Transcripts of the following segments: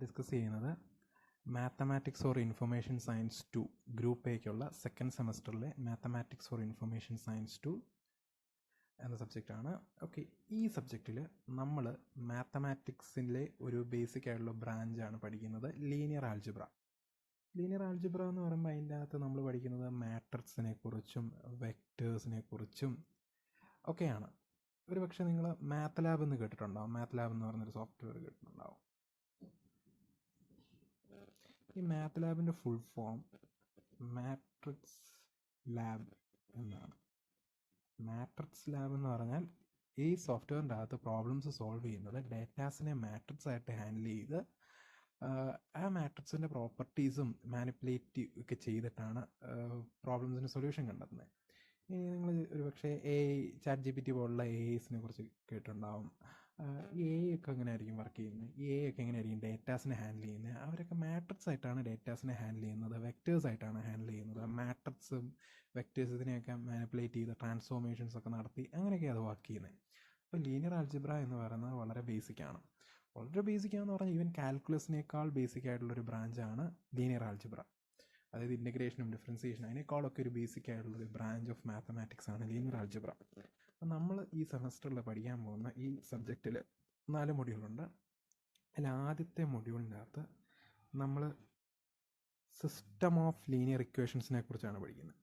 Discuss ചെയ്യുന്നത് mathematics or information science 2 group എക്കുള്ള second സെമസ്റ്ററിലെ മാത്തമാറ്റിക്സ് ഓർ ഇൻഫർമേഷൻ സയൻസ് 2 എന്ന സബ്ജക്റ്റാണ്. ഓക്കെ, ഈ സബ്ജക്റ്റിൽ നമ്മൾ മാത്തമാറ്റിക്സിലെ ഒരു ബേസിക് ആയിട്ടുള്ള ബ്രാഞ്ചാണ് പഠിക്കുന്നത്, ലീനിയർ ആൾജിബ്ര. ലീനിയർ ആൾജിബ്ര എന്ന് പറയുമ്പോൾ അതിൻ്റെ അകത്ത് നമ്മൾ പഠിക്കുന്നത് മാട്രിക്സിനെ കുറിച്ചും വെക്റ്റേഴ്സിനെ കുറിച്ചും ഒക്കെയാണ്. ഒരു പക്ഷേ നിങ്ങൾ മാത്ത് ലാബ് എന്ന് കേട്ടിട്ടുണ്ടാവും. മാത്ത് ലാബ് എന്ന് പറഞ്ഞൊരു സോഫ്റ്റ്വെയർ കേട്ടിട്ടുണ്ടാവും. ഈ മാത്ത് ലാബിൻ്റെ ഫുൾ ഫോം മാട്രിക്സ് ലാബ് എന്നാണ്. മാട്രിക്സ് ലാബ് എന്ന് പറഞ്ഞാൽ ഈ സോഫ്റ്റ്വെയറിൻ്റെ അകത്ത് പ്രോബ്ലംസ് സോൾവ് ചെയ്യുന്നത് ഡേറ്റാസിനെ മാട്രിക്സ് ആയിട്ട് ഹാൻഡിൽ ചെയ്ത് ആ മാട്രിക്സിൻ്റെ പ്രോപ്പർട്ടീസും മാനിപ്പുലേറ്റ് ഒക്കെ ചെയ്തിട്ടാണ് പ്രോബ്ലംസിന് സൊല്യൂഷൻ കണ്ടെത്തുന്നത്. ഇനി നിങ്ങൾ ഒരു പക്ഷേ ചാറ്റ് GPT പോലുള്ള AIസിനെ കുറിച്ച് കേട്ടിട്ടുണ്ടാവും. ഈ AI ഒക്കെ എങ്ങനെ ആയിരിക്കും വർക്ക് ചെയ്യുന്നത്, ഈ AI ഒക്കെ എങ്ങനെയായിരിക്കും ഡേറ്റാസിനെ ഹാൻഡിൽ ചെയ്യുന്നത്? അവരൊക്കെ മാട്രിക്സ് ആയിട്ടാണ് ഡേറ്റാസിനെ ഹാൻഡിൽ ചെയ്യുന്നത്, വെക്റ്റേഴ്സ് ആയിട്ടാണ് ഹാൻഡിൽ ചെയ്യുന്നത്. മാട്രിക്സും വെക്റ്റേഴ്സ് ഇതിനെയൊക്കെ മാനിപ്പുലേറ്റ് ചെയ്ത് ട്രാൻസ്ഫോർമേഷൻസ് ഒക്കെ നടത്തി അങ്ങനെയൊക്കെയാണ് അത് വർക്ക് ചെയ്യുന്നത്. അപ്പോൾ ലീനിയർ ആൾജിബ്ര എന്ന് പറയുന്നത് വളരെ ബേസിക്കാണ്. വളരെ ബേസിക്കാണെന്ന് പറഞ്ഞാൽ ഈവൻ കാൽക്കുലസിനേക്കാൾ ബേസിക് ആയിട്ടുള്ളൊരു ബ്രാഞ്ചാണ് ലീനിയർ ആൾജിബ്ര. അതായത് ഇൻ്റഗ്രേഷനും ഡിഫറൻസിയേഷനും അതിനേക്കാളൊക്കെ ഒരു ബേസിക് ആയിട്ടുള്ളൊരു ബ്രാഞ്ച് ഓഫ് മാത്തമാറ്റിക്സ് ആണ് ലീനിയർ ആൾജിബ്ര. അപ്പം നമ്മൾ ഈ സെമസ്റ്ററിൽ പഠിക്കാൻ പോകുന്ന ഈ സബ്ജക്റ്റിൽ 4 മൊഡ്യൂളുണ്ട്. അതിൽ ആദ്യത്തെ മൊഡ്യൂളിൻ്റെ അകത്ത് നമ്മൾ സിസ്റ്റം ഓഫ് ലീനിയർ ഇക്വേഷൻസിനെ കുറിച്ചാണ് പഠിക്കുന്നത്.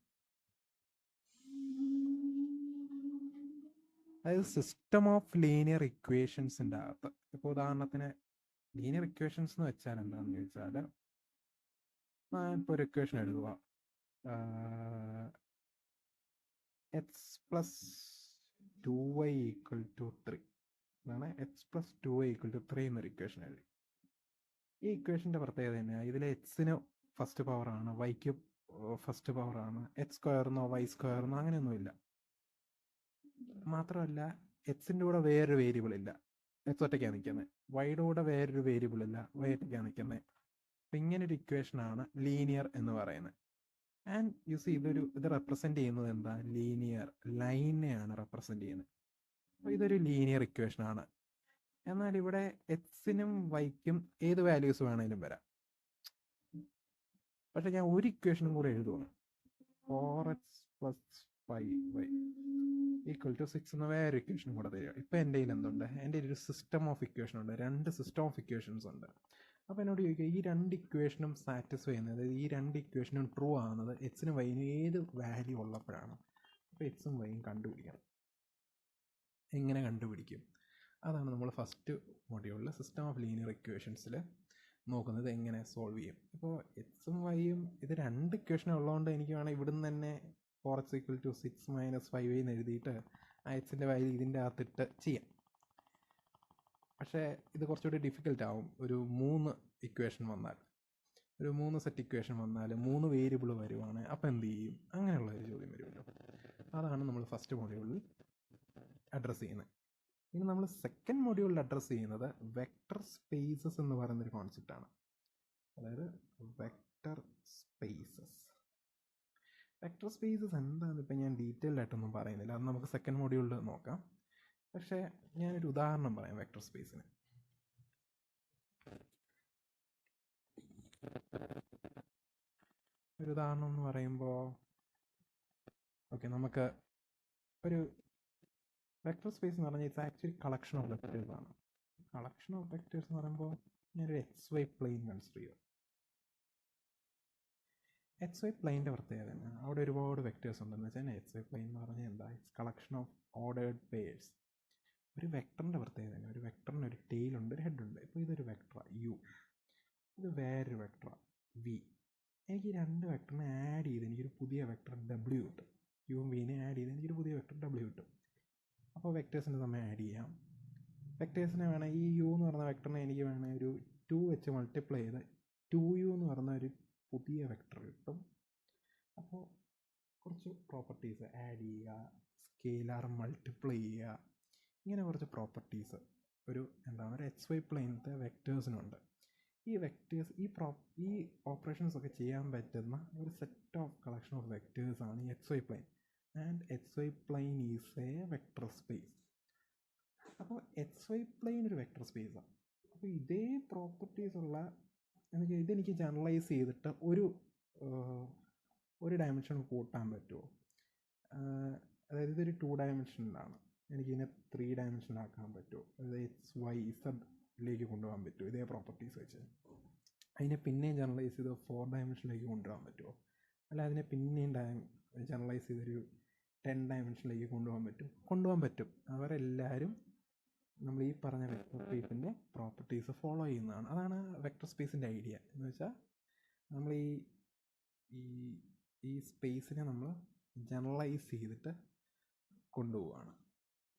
അതായത് സിസ്റ്റം ഓഫ് ലീനിയർ ഇക്വേഷൻസിൻ്റെ അകത്ത് ഇപ്പോൾ ഉദാഹരണത്തിന് ലീനിയർ ഇക്വേഷൻസ് എന്ന് വെച്ചാൽ എന്താണെന്ന് ചോദിച്ചാൽ, ഇപ്പോൾ ഒരു ഇക്വേഷൻ എഴുതുക, x+2y = 3 അതാണ് x+2y = 3 എന്നൊരു ഇക്വേഷൻ എഴുതി. ഈ ഇക്വേഷൻ്റെ പ്രത്യേകത തന്നെയാണ്, ഇതിൽ എക്സിന് ഫസ്റ്റ് പവറാണ്, വൈക്ക് ഫസ്റ്റ് പവറാണ്, x² y² അങ്ങനെയൊന്നുമില്ല. മാത്രമല്ല എക്സിൻ്റെ കൂടെ വേറൊരു വേരിയബിൾ ഇല്ല, എക്സ് ഒറ്റയ്ക്കാണ് നിൽക്കുന്നത്. വൈയുടെ കൂടെ വേറൊരു വേരിയബിൾ ഇല്ല, വൈ ഒറ്റയ്ക്കാണ് നിൽക്കുന്നത്. അപ്പം ഇങ്ങനൊരു ഇക്വേഷനാണ് ലീനിയർ എന്ന് പറയുന്നത്. ആൻഡ് യു സി ഇത് റെപ്രസെൻ്റ് ചെയ്യുന്നത് എന്താ, ലീനിയർ ലൈനെയാണ് റെപ്രസെൻ്റ് ചെയ്യുന്നത്. അപ്പോൾ ഇതൊരു ലീനിയർ ഇക്വേഷനാണ്. എന്നാൽ ഇവിടെ എക്സിനും വൈക്കും ഏത് വാല്യൂസ് വേണേലും വരാം. പക്ഷെ ഞാൻ ഒരു ഇക്വേഷനും കൂടെ എഴുതുകയാണ്, 4x + 5y = 6 എന്ന വേറെ ഇക്വേഷനും കൂടെ തരിക. ഇപ്പം എൻ്റെ കയ്യിൽ എന്തുണ്ട്, എൻ്റെ ഒരു സിസ്റ്റം ഓഫ് ഇക്വേഷൻ ഉണ്ട്, 2 സിസ്റ്റം ഓഫ് ഇക്വേഷൻസ് ഉണ്ട്. അപ്പോൾ എന്നോട് ചോദിക്കുക, ഈ 2 ഇക്വേഷനും സാറ്റിസ്ഫൈ ചെയ്യുന്നത്, അതായത് ഈ 2 ഇക്വേഷനും ട്രൂ ആകുന്നത് എക്സിനും വൈനും ഏത് വാല്യൂ ഉള്ളപ്പോഴാണ്. അപ്പോൾ എക്സും വൈയും കണ്ടുപിടിക്കണം. എങ്ങനെ കണ്ടുപിടിക്കും? അതാണ് നമ്മൾ ഫസ്റ്റ് മൊഡ്യൂളിൽ സിസ്റ്റം ഓഫ് ലീനിയർ ഇക്വേഷൻസിൽ നോക്കുന്നത്, എങ്ങനെ സോൾവ് ചെയ്യും. ഇപ്പോൾ എക്സും വൈയും ഇത് 2 ഇക്വേഷൻ ഉള്ളതുകൊണ്ട് എനിക്ക് വേണം ഇവിടുന്ന് തന്നെ 4x = 6 - 5y എന്ന് എഴുതിയിട്ട് ആ എക്സിൻ്റെ വാല്യൂ ഇതിൻ്റെ അകത്തിട്ട് ചെയ്യാം. പക്ഷേ ഇത് കുറച്ചുകൂടി ഡിഫിക്കൽട്ട് ആവും ഒരു 3 ഇക്വേഷൻ വന്നാൽ, ഒരു 3 സെറ്റ് ഇക്വേഷൻ വന്നാൽ 3 വേരിയബിൾ വരുവാണ്. അപ്പോൾ എന്ത് ചെയ്യും? അങ്ങനെയുള്ള ഒരു ചോദ്യം വരുമല്ലോ. അതാണ് നമ്മൾ ഫസ്റ്റ് മൊഡ്യൂളിൽ അഡ്രസ്സ് ചെയ്യുന്നത്. ഇനി നമ്മൾ സെക്കൻഡ് മൊഡ്യൂളിൽ അഡ്രസ്സ് ചെയ്യുന്നത് വെക്റ്റർ സ്പേസസ് എന്ന് പറയുന്നൊരു കോൺസെപ്റ്റാണ്. അതായത് വെക്റ്റർ സ്പേസസ്. വെക്റ്റർ സ്പേസസ് എന്താണെന്ന് ഇപ്പം ഞാൻ ഡീറ്റെയിൽഡ് ആയിട്ടൊന്നും പറയുന്നില്ല, അത് നമുക്ക് സെക്കൻഡ് മൊഡ്യൂളിൽ നോക്കാം. പക്ഷേ ഞാനൊരു ഉദാഹരണം പറയാം വെക്റ്റർ സ്പേസിന്. ഒരു ഉദാഹരണം എന്ന് പറയുമ്പോൾ ഓക്കെ, നമുക്ക് ഒരു വെക്റ്റർ സ്പേസ് എന്ന് പറഞ്ഞാൽ it's actually collection of vectors ആണ്. കളക്ഷൻ ഓഫ് വെക്റ്റേഴ്സ് എന്ന് പറയുമ്പോൾ ഞാനൊരു XY പ്ലെയിൻ കൺസിഡർ ചെയ്യും. XY പ്ലെയിൻ്റെ പ്രത്യേകത തന്നെ അവിടെ ഒരുപാട് വെക്റ്റേഴ്സ് ഉണ്ടെന്ന് വെച്ചാൽ XY പ്ലെയിൻ എന്ന് പറഞ്ഞാൽ എന്താ, it's collection of ordered pairs. ഒരു വെക്ടറിൻ്റെ പ്രത്യേകത തന്നെ, ഒരു വെക്ടറിന് ഒരു ടെയിലുണ്ട്, ഒരു ഹെഡ് ഉണ്ട്. ഇപ്പോൾ ഇതൊരു വെക്ടറാണ് U, ഇത് വേറൊരു വെക്ടറാണ് V. എനിക്ക് ഈ 2 വെക്ടറിനെ ആഡ് ചെയ്ത് എനിക്കൊരു പുതിയ വെക്ടർ W കിട്ടും. യുവും വിനെ ആഡ് ചെയ്ത് എനിക്കൊരു പുതിയ വെക്ടർ W കിട്ടും. അപ്പോൾ വെക്ടേഴ്സിന് തമ്മിൽ ആഡ് ചെയ്യാം. വെക്ടേഴ്സിനെ വേണം, ഈ U എന്ന് പറയുന്ന വെക്ടറിനെ എനിക്ക് വേണേൽ ഒരു 2 വെച്ച് മൾട്ടിപ്ലൈ ചെയ്ത് 2U എന്ന് പറയുന്ന ഒരു പുതിയ വെക്ടർ കിട്ടും. അപ്പോൾ കുറച്ച് പ്രോപ്പർട്ടീസ് ആഡ് ചെയ്യുക, സ്കെയിലാർ മൾട്ടിപ്ലൈ ചെയ്യുക, ഇങ്ങനെ കുറച്ച് പ്രോപ്പർട്ടീസ് ഒരു ഒരു XY പ്ലെയിനത്തെ വെക്റ്റേഴ്സിനുണ്ട്. ഈ വെക്റ്റേഴ്സ് ഈ ഓപ്പറേഷൻസ് ഒക്കെ ചെയ്യാൻ പറ്റുന്ന ഒരു സെറ്റ് ഓഫ് കളക്ഷൻ ഓഫ് വെക്റ്റേഴ്സാണ് ഈ XY plane. And XY plane is a vector space. അപ്പോൾ XY പ്ലെയിൻ ഒരു വെക്റ്റർ സ്പേസാണ്. അപ്പോൾ ഇതേ പ്രോപ്പർട്ടീസ് ഉള്ള ഇതെനിക്ക് ജനറലൈസ് ചെയ്തിട്ട് ഒരു ഡയമെൻഷൻ കൂട്ടാൻ പറ്റുമോ? അതായത് ഇതൊരു 2 ഡയമെൻഷനിലാണ്, എനിക്കിതിനെ 3 ഡയമെൻഷനിലാക്കാൻ പറ്റുമോ? അതായത് XYZ കൊണ്ടുപോകാൻ പറ്റുമോ ഇതേ പ്രോപ്പർട്ടീസ് വെച്ച്? അതിനെ പിന്നെയും ജനറലൈസ് ചെയ്ത് 4 ഡയമെൻഷനിലേക്ക് കൊണ്ടുപോകാൻ പറ്റുമോ? അല്ല അതിനെ പിന്നെയും ജനറലൈസ് ചെയ്തൊരു 10 ഡയമെൻഷനിലേക്ക് കൊണ്ടുപോകാൻ പറ്റും. അവരെല്ലാവരും നമ്മൾ ഈ പറഞ്ഞ വെക്റ്റർ സ്പേസിൻ്റെ പ്രോപ്പർട്ടീസ് ഫോളോ ചെയ്യുന്നതാണ്. അതാണ് വെക്റ്റർ സ്പേസിൻ്റെ ഐഡിയ എന്ന് വെച്ചാൽ നമ്മൾ ഈ സ്പേസിനെ നമ്മൾ ജനറലൈസ് ചെയ്തിട്ട് കൊണ്ടുപോവുകയാണ്.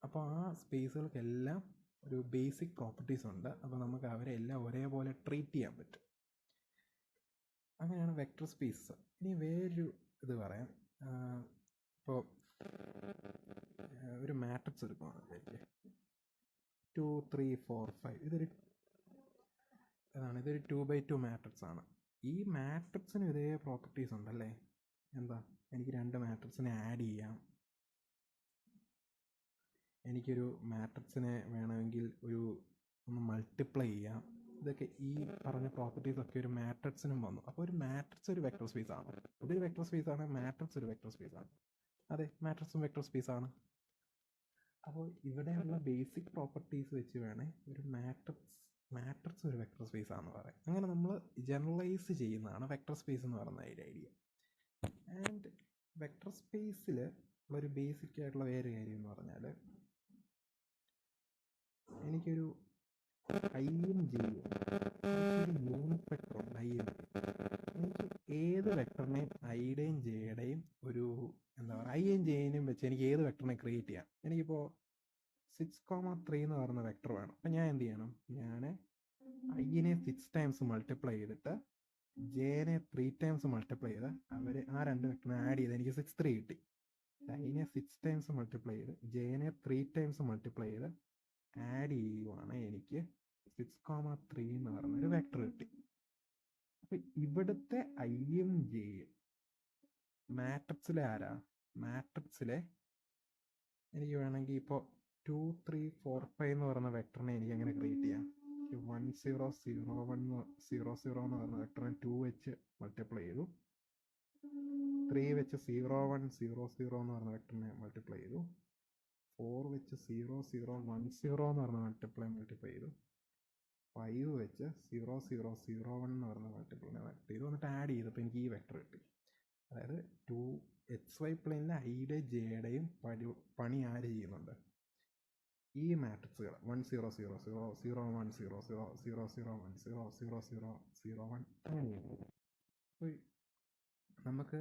അപ്പോൾ ആ സ്പേസുകൾക്കെല്ലാം ഒരു ബേസിക് പ്രോപ്പർട്ടീസ് ഉണ്ട്. അപ്പോൾ നമുക്ക് അവരെ എല്ലാം ഒരേപോലെ ട്രീറ്റ് ചെയ്യാൻ പറ്റും. അങ്ങനെയാണ് വെക്റ്റർ സ്പേസ്. ഇനി വേറൊരു ഇത് പറയാം. ഇപ്പോൾ ഒരു മാട്രിക്സ് എടുക്കുകയാണെങ്കിൽ 2 3 4 5 ഇതൊരു 2x2 മാട്രിക്സ് ആണ്. ഈ മാട്രിക്സിന് ഇതേ പ്രോപ്പർട്ടീസ് ഉണ്ടല്ലേ? എന്താ, എനിക്ക് 2 മാട്രിക്സിനെ ആഡ് ചെയ്യാം, എനിക്കൊരു മാട്രിക്സിനെ വേണമെങ്കിൽ ഒന്ന് മൾട്ടിപ്ലൈ ചെയ്യാം. ഇതൊക്കെ ഈ പറഞ്ഞ പ്രോപ്പർട്ടീസൊക്കെ ഒരു മാട്രിക്സിനും വന്നു. അപ്പോൾ ഒരു മാട്രിക്സ് ഒരു വെക്റ്റർ സ്പേസ് ആണ്. ഇതൊരു വെക്റ്റർ സ്പേസ് ആണ്, മാട്രിക്സ് ഒരു വെക്റ്റർ സ്പേസ് ആണ്. അതെ, മാട്രിക്സും വെക്റ്റർ സ്പേസ് ആണ്. അപ്പോൾ ഇവിടെയുള്ള ബേസിക് പ്രോപ്പർട്ടീസ് വെച്ച് വേണേൽ ഒരു മാട്രിക്സ് ഒരു വെക്റ്റർ സ്പേസ് ആണെന്ന് പറയാം. അങ്ങനെ നമ്മൾ ജനറലൈസ് ചെയ്യുന്നതാണ് വെക്റ്റർ സ്പേസ് എന്ന് പറയുന്ന ഐഡിയ. ആൻഡ് വെക്റ്റർ സ്പേസിൽ ഉള്ളൊരു ബേസിക് ആയിട്ടുള്ള വേറെ കാര്യം എന്ന് പറഞ്ഞാൽ, എനിക്കൊരു ഐയും ജെയും ഒരു യൂണിറ്റ് വെക്റ്റർ ഉണ്ട്. എനിക്ക് ഏത് വെക്ടറിനെയും ഐയുടെയും ജെയുടെയും ഐയും ജെയിനും വെച്ച് എനിക്ക് ഏത് വെക്ടറിനെ ക്രിയേറ്റ് ചെയ്യാം. എനിക്കിപ്പോൾ 6,3 എന്ന് പറയുന്ന വെക്ടർ വേണം. അപ്പം ഞാൻ എന്ത് ചെയ്യണം? ഞാൻ ഐനെ 6 ടൈംസ് മൾട്ടിപ്ലൈ ചെയ്തിട്ട് ജെനെ 3 ടൈംസ് മൾട്ടിപ്ലൈ ചെയ്ത് ആ 2 വെക്ടറിനെ ആഡ് ചെയ്ത് എനിക്ക് 6,3 കിട്ടി. ഐനെ 6 ടൈംസ് മൾട്ടിപ്ലൈ ചെയ്ത് ജെനെ 3 ടൈംസ് മൾട്ടിപ്ലൈ ചെയ്ത് ആഡ് ചെയ്യുവാണ് എനിക്ക് 6,3 എന്ന് പറയുന്നൊരു വെക്ടർ കിട്ടി. അപ്പം ഇവിടുത്തെ ഐയും ജെയും മാട്രിക്സിലെ മാട്രിക്സിലെ എനിക്ക് വേണമെങ്കിൽ ഇപ്പോൾ 2 3 4 5 എന്ന് പറയുന്ന വെക്ടറിനെ എനിക്ക് എങ്ങനെ ക്രിയേറ്റ് ചെയ്യാം? 1 0 0 1 0 0 എന്ന് പറയുന്ന വെക്ടറിനെ 2 വെച്ച് മൾട്ടിപ്ലൈ ചെയ്തു, 3 വെച്ച് 0 1 0 0 എന്ന് പറയുന്ന വെക്ടറിനെ മൾട്ടിപ്ലൈ ചെയ്തു, 4 വെച്ച് 0 0 1 0 എന്ന് പറയുന്ന മൾട്ടിപ്ലൈ ചെയ്തു, 5 വെച്ച് 0 0 0 1 എന്ന് പറയുന്ന മൾട്ടിപ്ലൈ ചെയ്തു, എന്നിട്ട് ആഡ് ചെയ്തപ്പോൾ എനിക്ക് ഈ വെക്ടർ കിട്ടി. അതായത് XY പ്ലെയിനിലെ ഐയുടെ ജെയുടെയും പണി ആര് ചെയ്യുന്നുണ്ട്? ഈ മാട്രിക്സുകൾ 1 0 0 0 0 1 0 0 0 0 1 0 0 0 0 1 അങ്ങനെയാണ്. അപ്പോൾ നമുക്ക്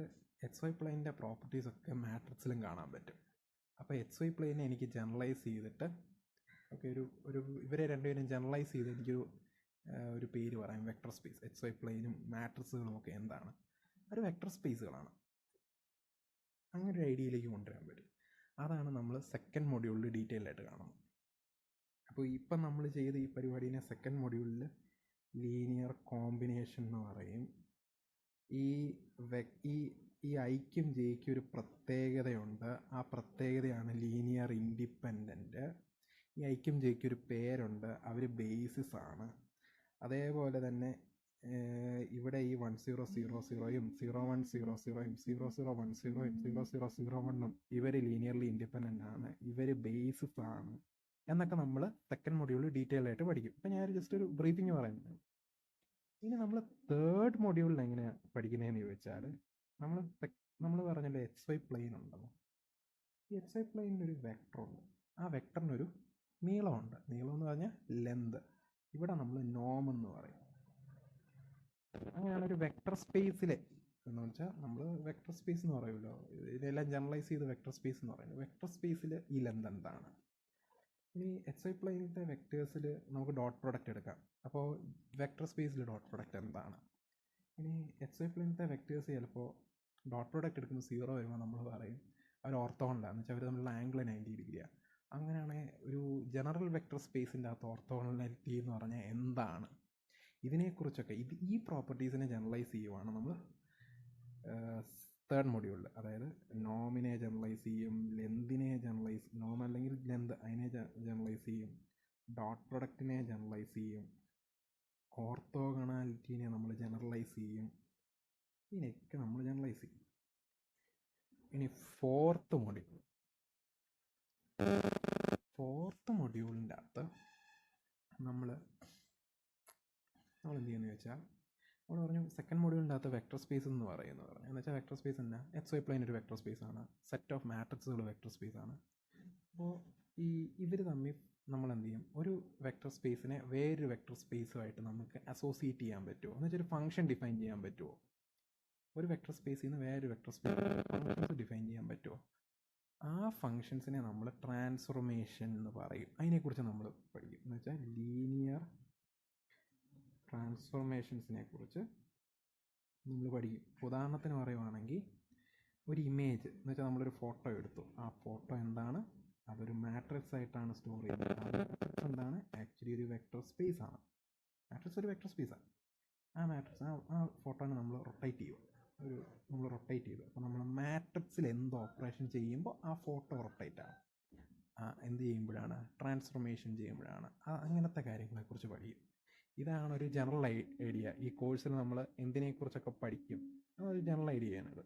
XY പ്ലെയിനിൻ്റെ പ്രോപ്പർട്ടീസ് ഒക്കെ മാട്രിക്സിലും കാണാൻ പറ്റും. അപ്പോൾ XY പ്ലെയിനെ എനിക്ക് ജനറലൈസ് ചെയ്തിട്ട് ഇവരെ രണ്ടുപേരും ജനറലൈസ് ചെയ്ത് എനിക്കൊരു പേര് പറയാം, വെക്റ്റർ സ്പേസ്. XY പ്ലെയിനും മാട്രിക്സുകളും ഒക്കെ എന്താണ്? ഒരു വെക്റ്റർ സ്പേസുകളാണ്. അങ്ങനെ ഒരു ഐഡിയയിലേക്ക് കൊണ്ടുവരാൻ പറ്റും. അതാണ് നമ്മൾ സെക്കൻഡ് മൊഡ്യൂളിൽ ഡീറ്റെയിൽ ആയിട്ട് കാണുന്നത്. അപ്പോൾ ഇപ്പം നമ്മൾ ചെയ്ത ഈ പരിപാടീനെ സെക്കൻഡ് മൊഡ്യൂളിൽ ലീനിയർ കോമ്പിനേഷൻ എന്ന് പറയും. ഈ ഐക്കും ജെയ്ക്കും ഒരു പ്രത്യേകതയുണ്ട്. ആ പ്രത്യേകതയാണ് ലീനിയർ ഇൻഡിപെൻഡൻറ്റ്. ഈ ഐക്കും ജെയ്ക്കും ഒരു പേരുണ്ട്, അവർ ബേസിസ് ആണ്. അതേപോലെ തന്നെ ഇവിടെ ഈ 1 0 0 0യും 0 1 0 0യും 0 0 1 0യും 0 0 0 1ഉം ഇവർ ലീനിയർലി ഇൻഡിപെൻഡൻ്റ് ആണ്, ഇവർ ബേസിസ് ആണ് എന്നൊക്കെ നമ്മൾ സെക്കൻഡ് മൊഡ്യൂളിൽ ഡീറ്റെയിൽ ആയിട്ട് പഠിക്കും. ഇപ്പം ഞാൻ ജസ്റ്റ് ഒരു ബ്രീഫിങ് പറയുന്നത്. ഇനി നമ്മൾ തേർഡ് മൊഡ്യൂളിൽ എങ്ങനെയാണ് പഠിക്കുന്നതെന്ന് ചോദിച്ചാൽ, നമ്മൾ പറഞ്ഞല്ലോ XY പ്ലെയിൻ ഉണ്ടെന്ന്. ഈ XY പ്ലെയിനിനൊരു വെക്ടറുണ്ട്. ആ വെക്ടറിനൊരു നീളമുണ്ട്. നീളം എന്ന് പറഞ്ഞാൽ ലെന്ത്. ഇവിടെ നമ്മൾ നോം എന്ന് പറയും. അങ്ങനെയാണ് ഒരു വെക്റ്റർ സ്പേസിലെ എന്ന് വെച്ചാൽ നമ്മൾ വെക്റ്റർ സ്പേസ് എന്ന് പറയുമല്ലോ, ഇതെല്ലാം ജനറലൈസ് ചെയ്ത് വെക്റ്റർ സ്പേസ് എന്ന് പറയുന്നത്. വെക്റ്റർ സ്പേസിൽ ഈ ലെന്ത് എന്താണ്? ഇനി XY പ്ലെയിനിലത്തെ വെക്റ്റേഴ്സിൽ നമുക്ക് ഡോട്ട് പ്രൊഡക്റ്റ് എടുക്കാം. അപ്പോൾ വെക്റ്റർ സ്പേസിൽ ഡോട്ട് പ്രൊഡക്റ്റ് എന്താണ്? ഇനി XY പ്ലെയിനിലത്തെ വെക്റ്റേഴ്സ് ചിലപ്പോൾ ഡോട്ട് പ്രൊഡക്റ്റ് എടുക്കുമ്പോൾ 0 വരുമ്പോൾ നമ്മൾ പറയും അവർ ഓർത്തോഗണലാണ്, എന്ന് വെച്ചാൽ അവർ തമ്മിലുള്ള ആംഗിൾ 90 ഡിഗ്രിയാണ്. അങ്ങനെയാണെങ്കിൽ ഒരു ജനറൽ വെക്റ്റർ സ്പേസിൻ്റെ അകത്ത് ഓർത്തോഗണാലിറ്റി എന്ന് പറഞ്ഞാൽ എന്താണ്? ഇതിനെക്കുറിച്ചൊക്കെ ഈ പ്രോപ്പർട്ടീസിനെ ജനറലൈസ് ചെയ്യുവാണ് നമ്മൾ തേർഡ് മൊഡ്യൂളിൽ. അതായത് നോമിനെ ജനറലൈസ് ചെയ്യും, നോം അല്ലെങ്കിൽ ലെന്ത് അതിനെ ജനറലൈസ് ചെയ്യും, ഡോട്ട് പ്രൊഡക്റ്റിനെ ജനറലൈസ് ചെയ്യും, ഓർത്തോഗണാലിറ്റീനെ നമ്മൾ ജനറലൈസ് ചെയ്യും. ഇതിനെയൊക്കെ നമ്മൾ ജനറലൈസ് ചെയ്യും. ഇനി ഫോർത്ത് മൊഡ്യൂളിൻ്റെ അകത്ത് നമ്മൾ എന്ത് ചെയ്യുന്നത് വെച്ചാൽ, നമ്മൾ പറഞ്ഞു സെക്കൻഡ് മൊഡ്യൂളിൻ്റെ അകത്ത് വെക്ടർ സ്പേസ് എന്ന് പറയുന്നത് പറഞ്ഞു. എന്ന് വെച്ചാൽ വെക്ടർ സ്പേസ് തന്നെ എക്സ് വൈ പ്ലെയിൻ ഒരു വെക്ടർ സ്പേസ് ആണ്, സെറ്റ് ഓഫ് മാട്രിക്സുകൾ വെക്ടർ സ്പേസ് ആണ്. അപ്പോൾ ഇവർ തമ്മിൽ നമ്മൾ എന്ത് ചെയ്യും, ഒരു വെക്ടർ സ്പേസിനെ വേറൊരു വെക്ടർ സ്പേസുമായിട്ട് നമുക്ക് അസോസിയേറ്റ് ചെയ്യാൻ പറ്റുമോ, എന്ന് വെച്ചാൽ ഒരു ഫംഗ്ഷൻ ഡിഫൈൻ ചെയ്യാൻ പറ്റുമോ, ഒരു വെക്ടർ സ്പേസിൽ നിന്ന് വേറൊരു വെക്ടർ സ്പേസ് ഫംഗ്ഷൻസ് ഡിഫൈൻ ചെയ്യാൻ പറ്റുമോ. ആ ഫംഗ്ഷൻസിനെ നമ്മൾ ട്രാൻസ്ഫോർമേഷൻ എന്ന് പറയും. അതിനെക്കുറിച്ച് നമ്മൾ പഠിക്കും. എന്ന് വെച്ചാൽ ലീനിയർ ട്രാൻസ്ഫോർമേഷൻസിനെ കുറിച്ച് നമ്മൾ പഠിക്കും. ഉദാഹരണത്തിന് പറയുവാണെങ്കിൽ, ഒരു ഇമേജ് എന്ന് വെച്ചാൽ നമ്മളൊരു ഫോട്ടോ എടുത്തു. ആ ഫോട്ടോ എന്താണ്, അതൊരു മാട്രിക്സ് ആയിട്ടാണ് സ്റ്റോർ ചെയ്യുന്നത്. ആ മാട്രിക്സ് എന്താണ്, ആക്ച്വലി ഒരു വെക്ടർ സ്പേസ് ആണ്. മാട്രിക്സ് ഒരു വെക്ടർ സ്പേസാണ്. ആ മാട്രിക്സ് ആ ഫോട്ടോനെ നമ്മൾ റൊട്ടേറ്റ് ചെയ്യും. അപ്പോൾ നമ്മൾ മാട്രിക്സിൽ എന്ത് ഓപ്പറേഷൻ ചെയ്യുമ്പോൾ ആ ഫോട്ടോ റൊട്ടേറ്റ് ആവും. എന്ത് ചെയ്യുമ്പോഴാണ്, ട്രാൻസ്ഫോർമേഷൻ ചെയ്യുമ്പോഴാണ്. അങ്ങനത്തെ കാര്യങ്ങളെക്കുറിച്ച് പഠിക്കും. ഇതാണ് ഒരു ജനറൽ ഐഡിയ. ഈ കോഴ്സിൽ നമ്മൾ എന്തിനെക്കുറിച്ചൊക്കെ പഠിക്കും, അതൊരു ജനറൽ ഐഡിയയാണിത്.